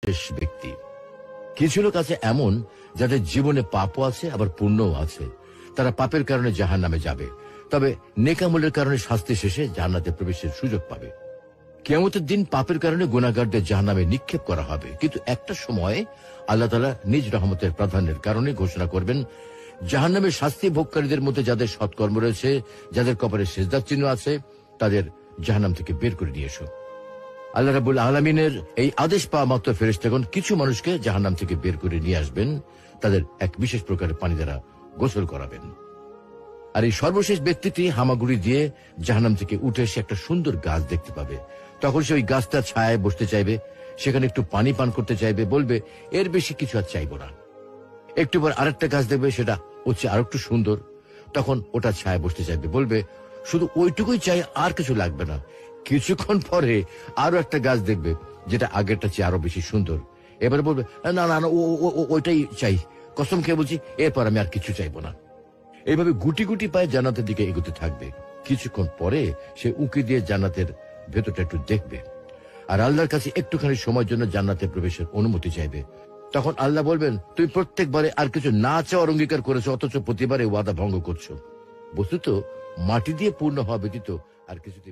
সর্বশেষ ব্যক্তি। কিছু লোক আছে এমন যাদের জীবনে পাপও আছে আবার পুণ্যও আছে। তারা পাপের কারণে জাহান্নামে যাবে, তবে নেকামলের কারণে শাস্তি শেষে জান্নাতে প্রবেশের সুযোগ পাবে। কিয়ামতের দিন পাপের কারণে গুনাহগারদের জাহান্নামে নিক্ষেপ করা হবে, কিন্তু একটা সময় আল্লাহ তাআলা নিজ রহমতের প্রাধান্যের কারণে ঘোষণা করবেন, জাহান্নামের শাস্তি ভোগকারীদের মধ্যে যাদের সৎকর্ম রয়েছে, যাদের কপালে সিজদার চিহ্ন আছে, তাদের জাহান্নাম থেকে বের করে নিয়ে এসো। আল্লাহ রাব্বুল আলামিনের এই আদেশ পাওয়া মাত্র ফেরেশতাগণ কিছু মানুষকে জাহান্নাম থেকে বের করে নিয়ে আসবেন, তাদের এক বিশেষ প্রকারের পানি দ্বারা গোসল করাবেন। আর এই সর্বশেষ ব্যক্তিটি হামাগুড়ি দিয়ে জাহান্নাম থেকে উঠে এসে একটা সুন্দর গাছ দেখতে পাবে। তখন সে ওই গাছটার ছায়ায় বসতে চাইবে, সেখানে একটু পানি পান করতে চাইবে, বলবে এর বেশি কিছু আর চাইবো না। একটু পর আরেকটা গাছ দেখবে, সেটা হচ্ছে আর একটু সুন্দর, তখন ওটা ছায়ায় বসতে চাইবে, বলবে শুধু ওইটুকুই চাই, আর কিছু লাগবে না। কিছুক্ষণ পরে আরো একটা গাছ দেখবে যেটা আগেরটা চেয়ে আরো বেশি সুন্দর, এবারে বলবে না না না, ওইটাই চাই, কসম খেয়ে বলছি, এরপর আমি আর কিছু চাইবো না। এইভাবে গুটি গুটি পায়ে জান্নাতের দিকে এগোতে থাকবে। কিছুক্ষণ পরে সে উঁকি দিয়ে জান্নাতের ভেতরটা একটু দেখবে, আর আল্লাহর কাছে একটুখানি সময়ের জন্য জান্নাতে প্রবেশের অনুমতি চাইবে। তখন আল্লাহ বলবেন, তুমি প্রত্যেকবারে আর কিছু না চাওয়ার অঙ্গীকার করেছো, অথচ প্রতিবারে ওয়াদা ভঙ্গ করছো। বস্তুত মাটি দিয়ে পূর্ণ হওয়া ব্যতীত আর কিছুতে